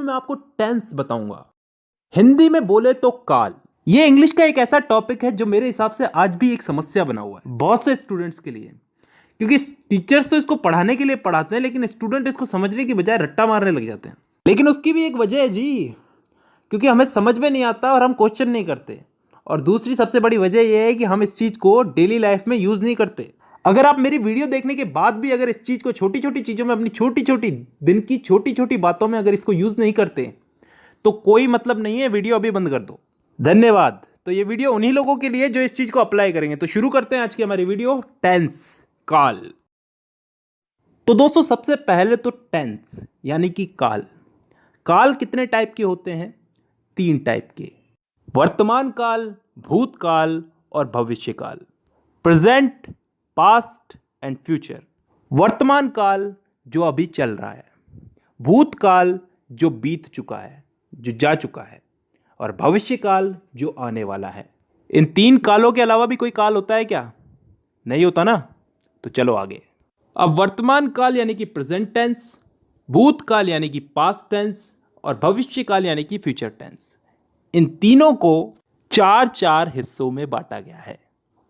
में मैं आपको टेंस बताऊंगा। हिंदी में बोले तो काल। ये इंग्लिश का एक ऐसा टॉपिक है जो मेरे हिसाब से आज भी एक समस्या बना हुआ है बहुत से स्टूडेंट्स के लिए, क्योंकि टीचर्स तो इसको पढ़ाने के लिए पढ़ाते हैं लेकिन स्टूडेंट इसको समझने की बजाय रट्टा मारने लग जाते हैं। लेकिन उसकी भी एक वजह है जी, क्योंकि हमें समझ में नहीं आता और हम क्वेश्चन नहीं करते। और दूसरी सबसे बड़ी वजह यह है कि हम इस चीज़ को डेली लाइफ में यूज़ नहीं करते। अगर आप मेरी वीडियो देखने के बाद भी अगर इस चीज़ को छोटी छोटी चीज़ों में, अपनी छोटी छोटी दिन की छोटी छोटी बातों में अगर इसको यूज़ नहीं करते तो कोई मतलब नहीं है, वीडियो अभी बंद कर दो। धन्यवाद। तो ये वीडियो उन्हीं लोगों के लिए जो इस चीज़ को अप्लाई करेंगे। तो शुरू करते हैं आज की हमारी वीडियो, टेंस, काल। तो दोस्तों सबसे पहले तो टेंस यानी कि काल। काल कितने टाइप के होते हैं? 3 टाइप के, वर्तमान काल, भूतकाल और भविष्य काल। Present, past and future. वर्तमान काल जो अभी चल रहा है, भूतकाल जो बीत चुका है, जो जा चुका है, और भविष्य काल जो आने वाला है। इन 3 कालों के अलावा भी कोई काल होता है क्या? नहीं होता ना। तो चलो आगे। अब वर्तमान काल यानी कि प्रेजेंट टेंस, भूतकाल यानी कि पास्ट टेंस और भविष्य काल यानी कि फ्यूचर टेंस, इन तीनों को 4 हिस्सों में बांटा गया है।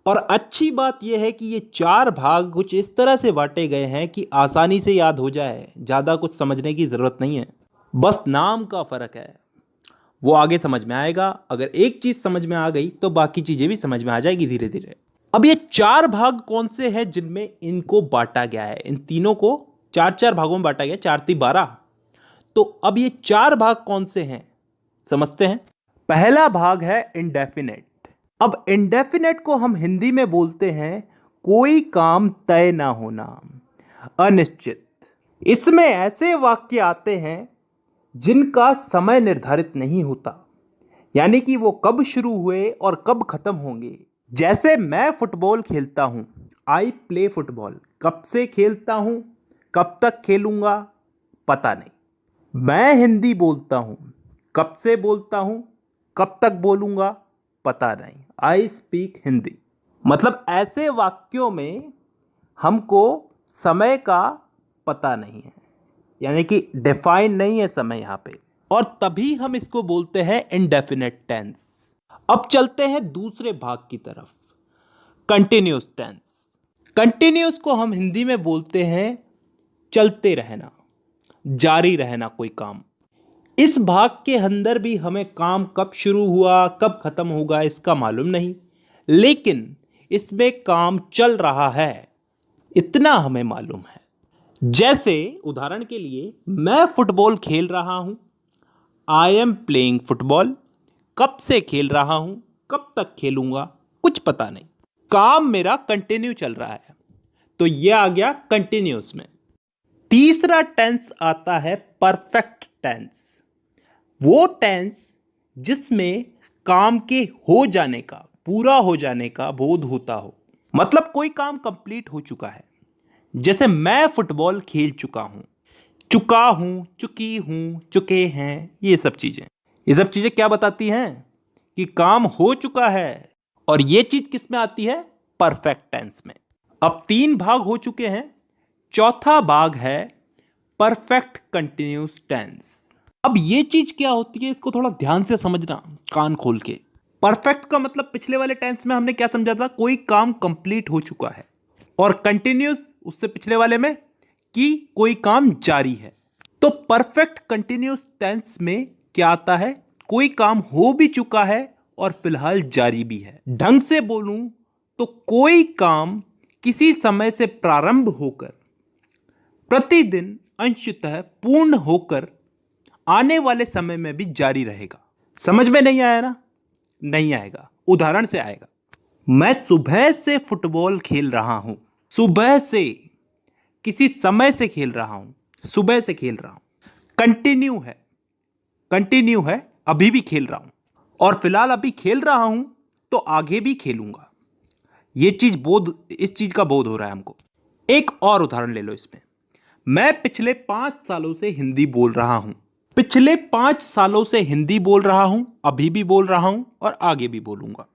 और अच्छी बात यह है कि ये 4 भाग कुछ इस तरह से बांटे गए हैं कि आसानी से याद हो जाए, ज़्यादा कुछ समझने की ज़रूरत नहीं है, बस नाम का फ़र्क है। वो आगे समझ में आएगा। अगर एक चीज़ समझ में आ गई तो बाकी चीज़ें भी समझ में आ जाएगी धीरे धीरे। अब ये 4 भाग कौन से हैं जिनमें इनको बांटा गया है? इन तीनों को 4 भागों में बांटा गया, 4×3=12। तो अब ये 4 भाग कौन से हैं समझते हैं। पहला भाग है इंडेफिनेट। अब इंडेफिनेट को हम हिंदी में बोलते हैं कोई काम तय ना होना, अनिश्चित। इसमें ऐसे वाक्य आते हैं जिनका समय निर्धारित नहीं होता, यानी कि वो कब शुरू हुए और कब खत्म होंगे। जैसे मैं फुटबॉल खेलता हूं, आई प्ले फुटबॉल। कब से खेलता हूं, कब तक खेलूंगा, पता नहीं। मैं हिंदी बोलता हूं, कब से बोलता हूं, कब तक बोलूंगा, पता नहीं। I speak Hindi. मतलब ऐसे वाक्यों में हमको समय का पता नहीं है, यानी कि डिफाइन नहीं है समय यहां पे, और तभी हम इसको बोलते हैं इंडेफिनेट टेंस। अब चलते हैं दूसरे भाग की तरफ, कंटिन्यूअस टेंस। कंटिन्यूअस को हम हिंदी में बोलते हैं चलते रहना, जारी रहना कोई काम। इस भाग के अंदर भी हमें काम कब शुरू हुआ कब खत्म होगा इसका मालूम नहीं, लेकिन इसमें काम चल रहा है इतना हमें मालूम है। जैसे उदाहरण के लिए, मैं फुटबॉल खेल रहा हूं, आई एम प्लेइंग फुटबॉल। कब से खेल रहा हूं, कब तक खेलूंगा, कुछ पता नहीं। काम मेरा कंटिन्यू चल रहा है, तो यह आ गया कंटिन्यूअस में। तीसरा टेंस आता है परफेक्ट टेंस। वो टेंस जिसमें काम के हो जाने का, पूरा हो जाने का बोध होता हो, मतलब कोई काम कंप्लीट हो चुका है। जैसे मैं फुटबॉल खेल चुका हूं, चुका हूं, चुकी हूं, चुके हैं, ये सब चीजें क्या बताती हैं? कि काम हो चुका है। और ये चीज किस में आती है? परफेक्ट टेंस में। अब 3 भाग हो चुके हैं, चौथा भाग है परफेक्ट कंटिन्यूअस टेंस। अब ये चीज क्या होती है, इसको थोड़ा ध्यान से समझना, कान खोल के। परफेक्ट का मतलब पिछले वाले टेंस में हमने क्या समझा था? कोई काम कंप्लीट हो चुका है। और कंटिन्यूअस उससे पिछले वाले में कि कोई काम जारी है। तो परफेक्ट कंटिन्यूअस टेंस में क्या आता है? कोई काम हो भी चुका है और फिलहाल जारी भी है। ढंग से बोलूं तो कोई काम किसी समय से प्रारंभ होकर प्रतिदिन अंशतः पूर्ण होकर आने वाले समय में भी जारी रहेगा। समझ में नहीं आया ना? नहीं आएगा, उदाहरण से आएगा। मैं सुबह से फुटबॉल खेल रहा हूं। सुबह से, किसी समय से खेल रहा हूं, सुबह से खेल रहा हूं। कंटिन्यू है, अभी भी खेल रहा हूं, और फिलहाल अभी खेल रहा हूं तो आगे भी खेलूंगा। इस चीज का बोध हो रहा है हमको। एक और उदाहरण ले लो इसमें। मैं पिछले 5 सालों से हिंदी बोल रहा हूं। पिछले 5 सालों से हिंदी बोल रहा हूं, अभी भी बोल रहा हूं और आगे भी बोलूंगा।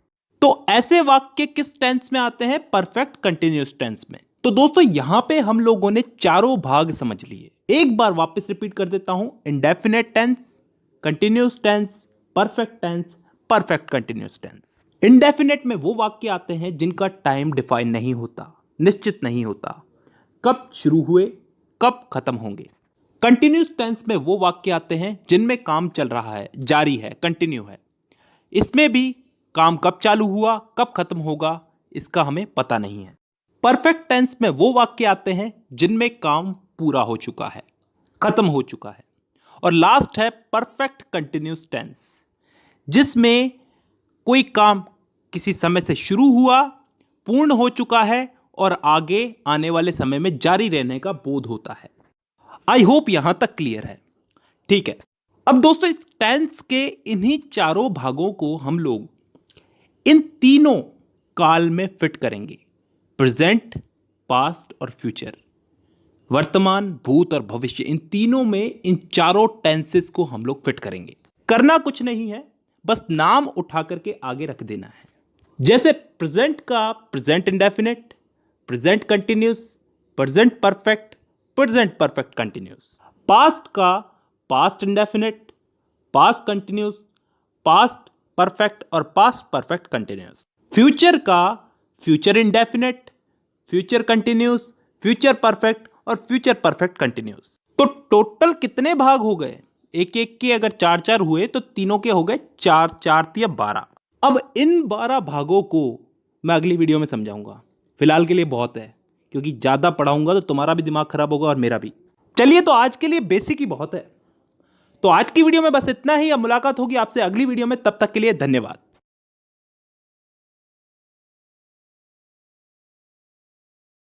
तो ऐसे वाक्य किस टेंस में आते हैं? परफेक्ट कंटिन्यूअस टेंस में। तो तो दोस्तों यहां पे हम लोगों ने चारों भाग समझ लिए। एक बार वापस रिपीट कर देता हूं। Indefinite tense, continuous tense, perfect tense, perfect continuous tense. Indefinite में वो वाक्य आते हैं जिनका टाइम डिफाइन नहीं होता, निश्चित नहीं होता, कब शुरू हुए कब खत्म होंगे। कंटिन्यूस टेंस में वो वाक्य आते हैं जिनमें काम चल रहा है, जारी है, कंटिन्यू है। इसमें भी काम कब चालू हुआ कब खत्म होगा इसका हमें पता नहीं है। परफेक्ट टेंस में वो वाक्य आते हैं जिनमें काम पूरा हो चुका है, खत्म हो चुका है। और लास्ट है परफेक्ट कंटिन्यूस टेंस, जिसमें कोई काम किसी समय से शुरू हुआ, पूर्ण हो चुका है और आगे आने वाले समय में जारी रहने का बोध होता है। आई होप यहां तक क्लियर है। ठीक है, अब दोस्तों इस टेंस के इन्हीं चारों भागों को हम लोग इन तीनों काल में फिट करेंगे, प्रेजेंट, पास्ट और फ्यूचर। वर्तमान, भूत और भविष्य, इन तीनों में इन चारों टेंसेस को हम लोग फिट करेंगे। करना कुछ नहीं है, बस नाम उठा करके आगे रख देना है। जैसे प्रेजेंट का present indefinite, present continuous, present perfect, present perfect continuous. Past का past indefinite, past continuous, past perfect और पास्ट परफेक्ट कंटिन्यूस। फ्यूचर का future indefinite, future continuous, future perfect और फ्यूचर परफेक्ट कंटिन्यूस। तो टोटल कितने भाग हो गए? एक एक के अगर चार चार हुए तो तीनों के हो गए चार, चार या 12। अब इन 12 भागों को मैं अगली वीडियो में समझाऊंगा। फिलहाल के लिए बहुत है, क्योंकि ज्यादा पढ़ाऊंगा तो तुम्हारा भी दिमाग खराब होगा और मेरा भी। चलिए, तो आज के लिए बेसिक ही बहुत है। तो आज की वीडियो में बस इतना ही। अब मुलाकात होगी आपसे अगली वीडियो में, तब तक के लिए धन्यवाद।